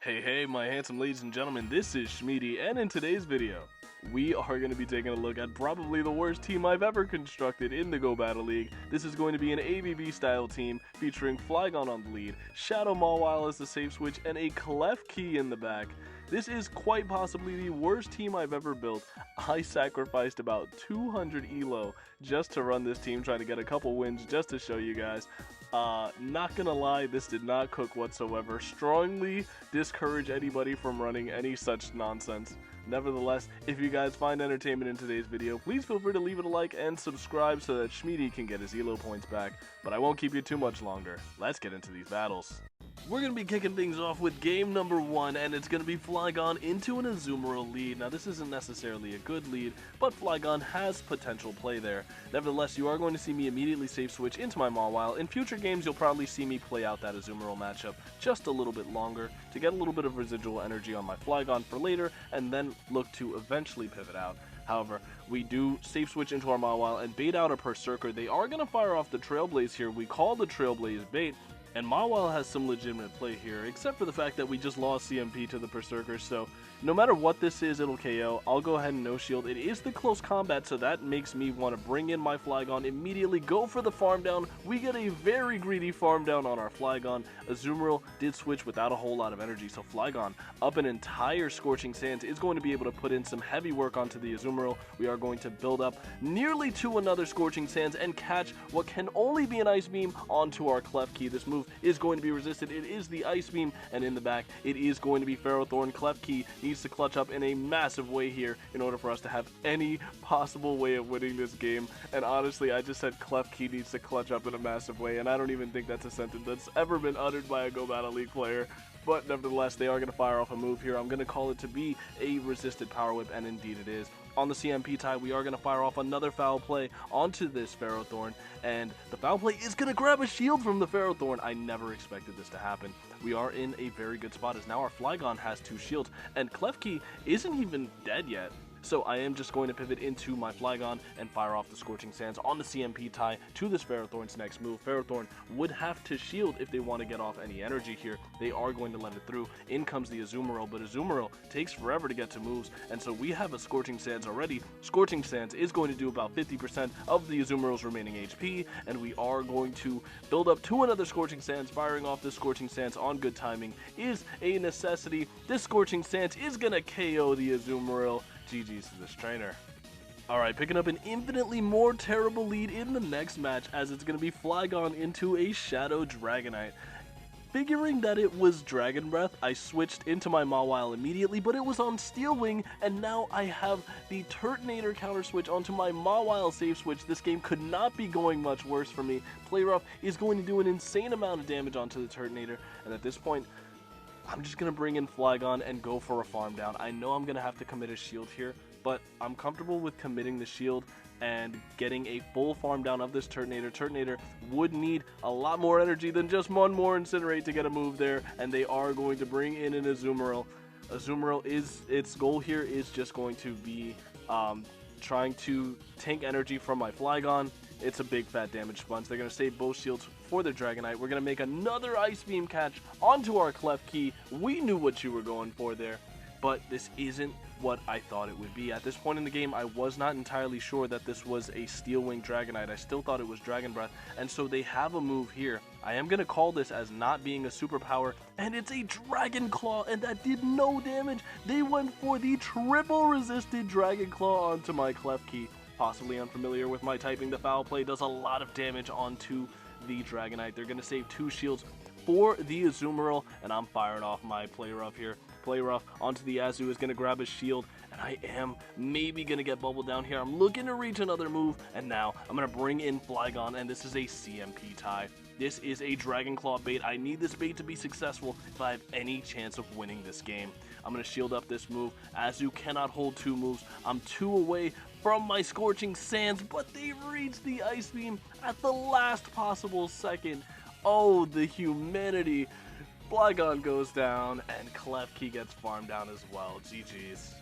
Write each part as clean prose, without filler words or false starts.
Hey, my handsome ladies and gentlemen, this is Shmeaty, and in today's video, we are going to be taking a look at probably the worst team I've ever constructed in the Go Battle League. This is going to be an ABB style team featuring Flygon on the lead, Shadow Mawile as the safe switch, and a KLEFKI in the back. This is quite possibly the worst team I've ever built. I sacrificed about 200 elo just to run this team, trying to get a couple wins just to show you guys. Not gonna lie, this did not cook whatsoever. Strongly discourage anybody from running any such nonsense. Nevertheless, if you guys find entertainment in today's video, please feel free to leave it a like and subscribe so that Shmeaty can get his elo points back. But I won't keep you too much longer. Let's get into these battles. We're going to be kicking things off with game number 1, and it's going to be Flygon into an Azumarill lead. Now, this isn't necessarily a good lead, but Flygon has potential play there. Nevertheless, you are going to see me immediately safe switch into my Mawile. In future games, you'll probably see me play out that Azumarill matchup just a little bit longer to get a little bit of residual energy on my Flygon for later, and then look to eventually pivot out. However, we do safe switch into our Mawile and bait out a Berserker. They are going to fire off the Trailblaze here. We call the Trailblaze bait. And Mawile has some legitimate play here, except for the fact that we just lost CMP to the Berserker, so no matter what this is, it'll KO. I'll go ahead and no shield. It is the close combat, so that makes me want to bring in my Flygon, immediately go for the farm down. We get a very greedy farm down on our Flygon. Azumarill did switch without a whole lot of energy, so Flygon, up an entire Scorching Sands, is going to be able to put in some heavy work onto the Azumarill. We are going to build up nearly to another Scorching Sands and catch what can only be an Ice Beam onto our KLEFKI. This move is going to be resisted. It is the Ice Beam, and in the back, it is going to be Ferrothorn. KLEFKI needs to clutch up in a massive way here in order for us to have any possible way of winning this game. And honestly, I just said KLEFKI needs to clutch up in a massive way, and I don't even think that's a sentence that's ever been uttered by a Go Battle League player. But nevertheless, they are going to fire off a move here. I'm going to call it to be a resisted Power Whip, and indeed it is. On the CMP tie, we are going to fire off another foul play onto this Ferrothorn, and the foul play is going to grab a shield from the Ferrothorn. I never expected this to happen. We are in a very good spot, as now our Flygon has 2 shields, and KLEFKI isn't even dead yet. So I am just going to pivot into my Flygon and fire off the Scorching Sands on the CMP tie to this Ferrothorn's next move. Ferrothorn would have to shield if they want to get off any energy here. They are going to let it through. In comes the Azumarill, but Azumarill takes forever to get to moves, and so we have a Scorching Sands already. Scorching Sands is going to do about 50% of the Azumarill's remaining HP, and we are going to build up to another Scorching Sands. Firing off this Scorching Sands on good timing is a necessity. This Scorching Sands is going to KO the Azumarill. GG's to this trainer. Alright, picking up an infinitely more terrible lead in the next match, as it's going to be Flygon into a Shadow Dragonite. Figuring that it was Dragon Breath, I switched into my Mawile immediately, but it was on Steel Wing, and now I have the Turtonator counter switch onto my Mawile safe switch. This game could not be going much worse for me. Play Rough is going to do an insane amount of damage onto the Turtonator, and at this point, I'm just going to bring in Flygon and go for a farm down. I know I'm going to have to commit a shield here, but I'm comfortable with committing the shield and getting a full farm down of this Turtonator. Turtonator would need a lot more energy than just one more Incinerate to get a move there, and they are going to bring in an Azumarill. Azumarill, its goal here is just going to be trying to tank energy from my Flygon. It's a big fat damage sponge. They're going to save both shields for the Dragonite. We're going to make another Ice Beam catch onto our KLEFKI. We knew what you were going for there, but this isn't what I thought it would be. At this point in the game, I was not entirely sure that this was a Steel Wing Dragonite. I still thought it was Dragon Breath, and so they have a move here. I am going to call this as not being a superpower, and it's a Dragon Claw, and that did no damage. They went for the triple resisted Dragon Claw onto my KLEFKI. Possibly unfamiliar with my typing, the foul play does a lot of damage onto the Dragonite. They're going to save 2 shields for the Azumarill, and I'm firing off my Play Rough here. Play Rough onto the Azu is going to grab a shield, and I am maybe going to get bubbled down here. I'm looking to reach another move, and now I'm going to bring in Flygon, and this is a CMP tie. This is a Dragon Claw bait. I need this bait to be successful if I have any chance of winning this game. I'm going to shield up this move. Azu cannot hold 2 moves. I'm 2 away from my Scorching Sands, but they reached the Ice Beam at the last possible second. Oh, the humanity. Flygon goes down, and KLEFKI gets farmed down as well. GG's.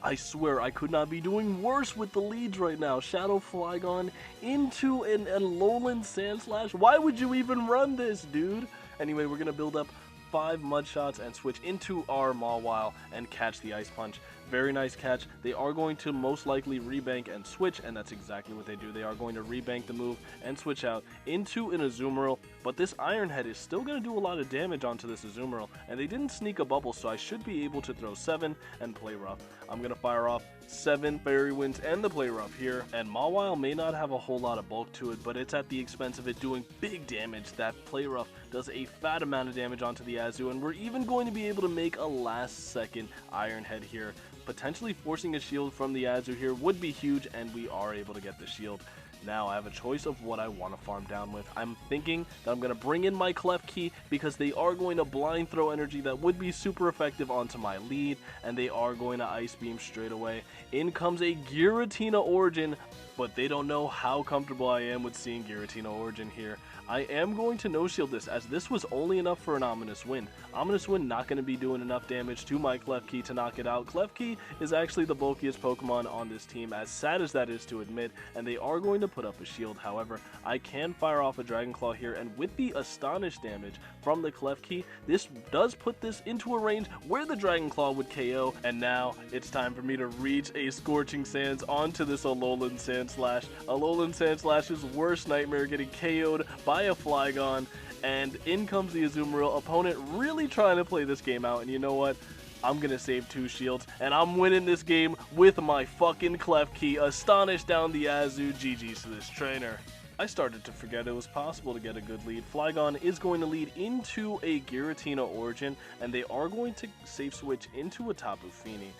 I swear I could not be doing worse with the leads right now. Shadow Flygon into an Alolan Sandslash. Why would you even run this, dude? Anyway, we're going to build up 5 mud shots and switch into our Mawile and catch the Ice Punch. Very nice catch. They are going to most likely rebank and switch, and that's exactly what they do. They are going to rebank the move and switch out into an Azumarill, but this Iron Head is still going to do a lot of damage onto this Azumarill, and they didn't sneak a bubble, so I should be able to throw 7 and play rough. I'm going to fire off 7 Fairy Winds and the play rough here, and Mawile may not have a whole lot of bulk to it, but it's at the expense of it doing big damage. That play rough does a fat amount of damage onto the Azu, and we're even going to be able to make a last second Iron Head here. Potentially forcing a shield from the Azu here would be huge, and we are able to get the shield. Now I have a choice of what I want to farm down with. I'm thinking that I'm going to bring in my KLEFKI because they are going to blind throw energy that would be super effective onto my lead, and they are going to Ice Beam straight away. In comes a Giratina Origin, but they don't know how comfortable I am with seeing Giratina Origin here. I am going to no-shield this, as this was only enough for an Ominous Wind. Ominous Wind not going to be doing enough damage to my KLEFKI to knock it out. KLEFKI is actually the bulkiest Pokemon on this team, as sad as that is to admit, and they are going to put up a shield. However, I can fire off a Dragon Claw here, and with the Astonish damage from the KLEFKI, this does put this into a range where the Dragon Claw would KO, and now it's time for me to reach a Scorching Sands onto this Alolan Sandslash. Alolan Sandslash's worst nightmare, getting KO'd by a Flygon, and in comes the Azumarill. Opponent really trying to play this game out, and you know what? I'm gonna save 2 shields, and I'm winning this game with my fucking KLEFKI. Astonish down the Azu. GG's to this trainer. I started to forget it was possible to get a good lead. Flygon is going to lead into a Giratina Origin, and they are going to safe switch into a Tapu Fini.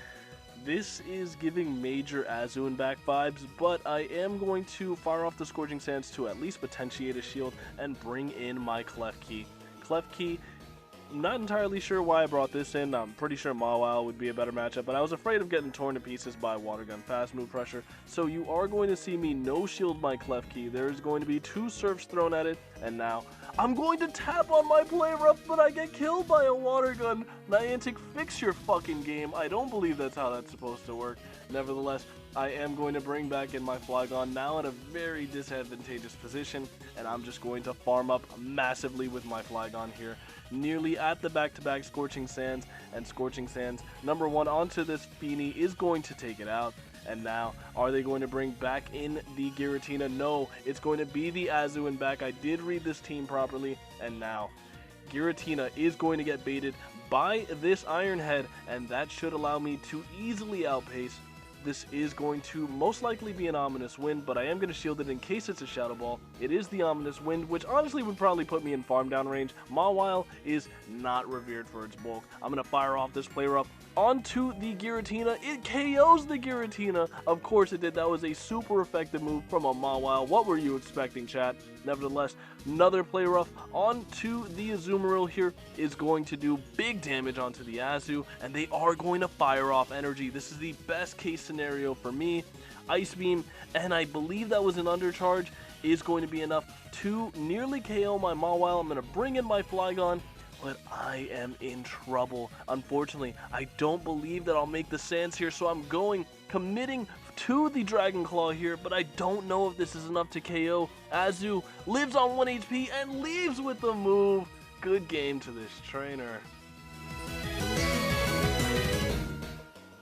This is giving major Azu and back vibes, but I am going to fire off the Scorching Sands to at least potentiate a shield and bring in my KLEFKI. KLEFKI, I'm not entirely sure why I brought this in. I'm pretty sure Mawile would be a better matchup, but I was afraid of getting torn to pieces by Water Gun Fast Move Pressure. So you are going to see me no-shield my KLEFKI. There's going to be 2 Surfs thrown at it, and now I'm going to tap on my play rough, but I get killed by a Water Gun. Niantic, fix your fucking game. I don't believe that's how that's supposed to work. Nevertheless, I am going to bring back in my Flygon, now in a very disadvantageous position, and I'm just going to farm up massively with my Flygon here. Nearly at the back-to-back Scorching Sands, and Scorching Sands number 1 onto this Fini is going to take it out. And now, are they going to bring back in the Giratina? No, it's going to be the Azu and back. I did read this team properly, and now Giratina is going to get baited by this Iron Head, and that should allow me to easily outpace. This is going to most likely be an Ominous Wind, but I am going to shield it in case it's a Shadow Ball. It is the Ominous Wind, which honestly would probably put me in farm down range. Mawile is not revered for its bulk. I'm going to fire off this play rough onto the Giratina. It KOs the Giratina. Of course it did. That was a super effective move from a Mawile. What were you expecting, chat? Nevertheless, another play rough onto the Azumarill here is going to do big damage onto the Azu, and they are going to fire off energy. This is the best case scenario for me. Ice Beam, and I believe that was an undercharge, is going to be enough to nearly KO my Mawile. I'm going to bring in my Flygon, but I am in trouble. Unfortunately, I don't believe that I'll make the Sands here, so I'm committing to the Dragon Claw here, but I don't know if this is enough to KO. Azu lives on 1 HP and leaves with the move. Good game to this trainer.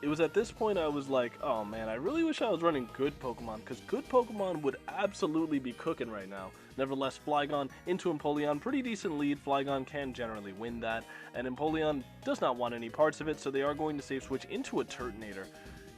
It was at this point I was like, oh man, I really wish I was running good Pokemon, because good Pokemon would absolutely be cooking right now. Nevertheless, Flygon into Empoleon, pretty decent lead. Flygon can generally win that, and Empoleon does not want any parts of it, so they are going to safe switch into a Turtonator.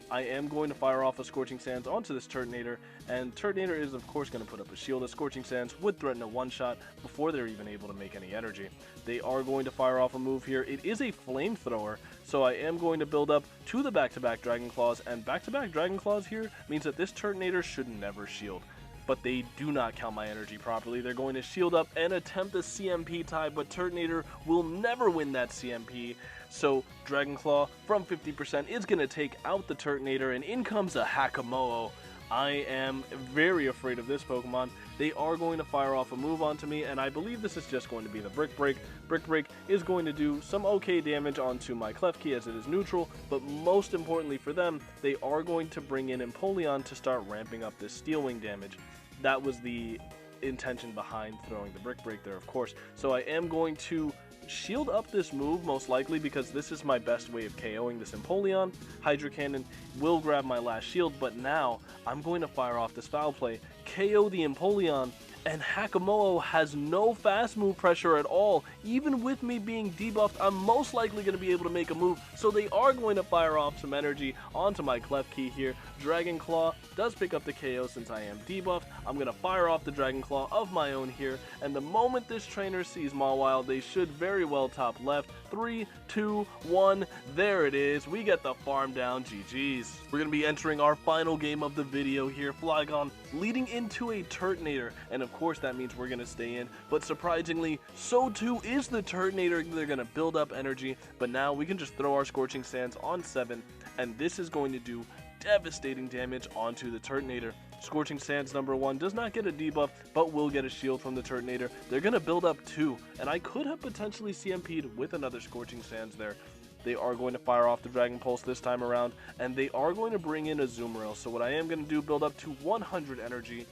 I am going to fire off a Scorching Sands onto this Turtonator, and Turtonator is of course going to put up a shield. A Scorching Sands would threaten a one-shot before they're even able to make any energy. They are going to fire off a move here. It is a Flamethrower, so I am going to build up to the back-to-back Dragon Claws, and back-to-back Dragon Claws here means that this Turtonator should never shield. But they do not count my energy properly. They're going to shield up and attempt a CMP tie, but Turtonator will never win that CMP. So Dragon Claw from 50% is going to take out the Turtonator, and in comes a Hakamo'o. I am very afraid of this Pokemon. They are going to fire off a move onto me, and I believe this is just going to be the Brick Break. Brick Break is going to do some okay damage onto my KLEFKI as it is neutral, but most importantly for them, they are going to bring in Empoleon to start ramping up this Steel Wing damage. That was the intention behind throwing the Brick Break there, of course. So I am going to shield up this move most likely because this is my best way of KOing this Empoleon. Hydro Cannon will grab my last shield, but now I'm going to fire off this foul play, KO the Empoleon, and Hakamoa has no fast move pressure at all. Even with me being debuffed, I'm most likely going to be able to make a move, so they are going to fire off some energy onto my KLEFKI here. Dragon Claw does pick up the KO since I am debuffed. I'm going to fire off the Dragon Claw of my own here, and the moment this trainer sees Mawile, they should very well top left. 3, 2, 1, there it is. We get the farm down. GG's. We're going to be entering our final game of the video here. Flygon leading into a Turtonator, and of course that means we're going to stay in, but surprisingly, so too is the Turtonator. They're going to build up energy, but now we can just throw our Scorching Sands on 7, and this is going to do devastating damage onto the Turtonator. Scorching Sands number 1 does not get a debuff, but will get a shield from the Turtonator. They're going to build up 2, and I could have potentially CMP'd with another Scorching Sands there. They are going to fire off the Dragon Pulse this time around, and they are going to bring in a Azumarill. So what I am going to do, build up to 100 energy.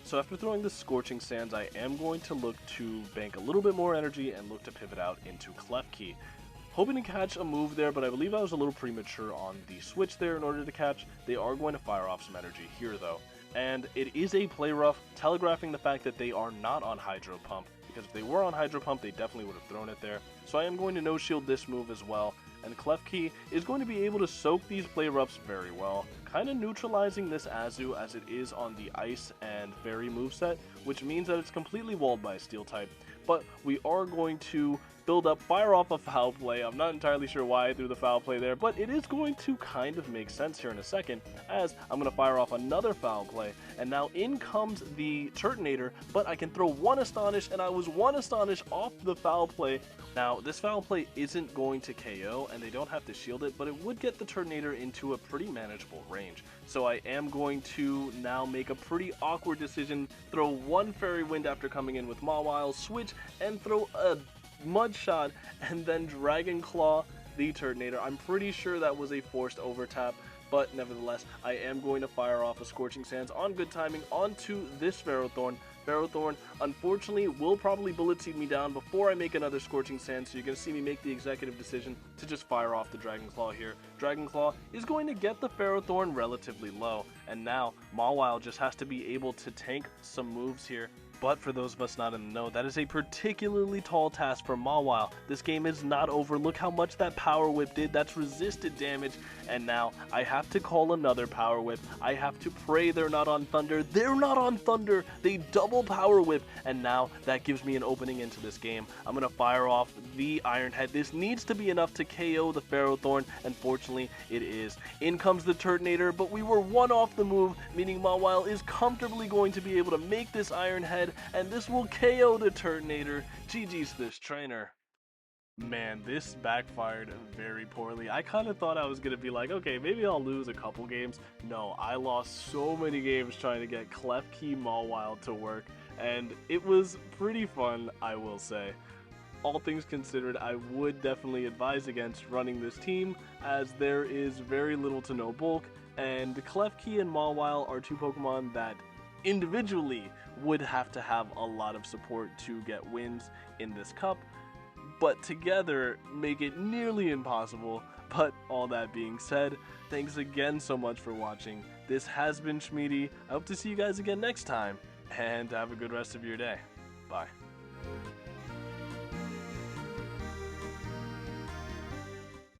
So after throwing the Scorching Sands, I am going to look to bank a little bit more energy and look to pivot out into KLEFKI. Hoping to catch a move there, but I believe I was a little premature on the switch there in order to catch. They are going to fire off some energy here though. And it is a play rough, telegraphing the fact that they are not on Hydro Pump, because if they were on Hydro Pump, they definitely would have thrown it there. So I am going to no-shield this move as well, and KLEFKI is going to be able to soak these play roughs very well, kind of neutralizing this Azu as it is on the Ice and Fairy moveset, which means that it's completely walled by a Steel type. But we are going to build up, fire off a foul play. I'm not entirely sure why I threw the foul play there, but it is going to kind of make sense here in a second, as I'm going to fire off another foul play, and now in comes the Turtonator, but I can throw one Astonish, and I was one Astonish off the foul play. Now, this foul play isn't going to KO, and they don't have to shield it, but it would get the Turtonator into a pretty manageable range. So I am going to now make a pretty awkward decision, throw one Fairy Wind after coming in with Mawile, switch, and throw a Mud Shot, and then Dragon Claw the Turtonator. I'm pretty sure that was a forced overtap, but nevertheless, I am going to fire off a Scorching Sands on good timing onto this Ferrothorn. Ferrothorn, unfortunately, will probably Bullet Seed me down before I make another Scorching Sand, so you're going to see me make the executive decision to just fire off the Dragon Claw here. Dragon Claw is going to get the Ferrothorn relatively low, and now Mawile just has to be able to tank some moves here. But for those of us not in the know, that is a particularly tall task for Mawile. This game is not over. Look how much that Power Whip did. That's resisted damage. And now I have to call another Power Whip. I have to pray they're not on Thunder. They're not on Thunder. They double Power Whip. And now that gives me an opening into this game. I'm going to fire off the Iron Head. This needs to be enough to KO the Ferrothorn. Unfortunately, it is. In comes the Turtonator, but we were one off the move, meaning Mawile is comfortably going to be able to make this Iron Head, and this will KO the Turtonator. GG's this trainer. Man, this backfired very poorly. I kind of thought I was going to be like, okay, maybe I'll lose a couple games. No, I lost so many games trying to get KLEFKI Mawile to work, and it was pretty fun, I will say. All things considered, I would definitely advise against running this team, as there is very little to no bulk, and KLEFKI and Mawile are two Pokemon that individually would have to have a lot of support to get wins in this cup, but together make it nearly impossible. But all that being said, thanks again so much for watching. This has been Shmeaty. I hope to see you guys again next time, and have a good rest of your day. Bye.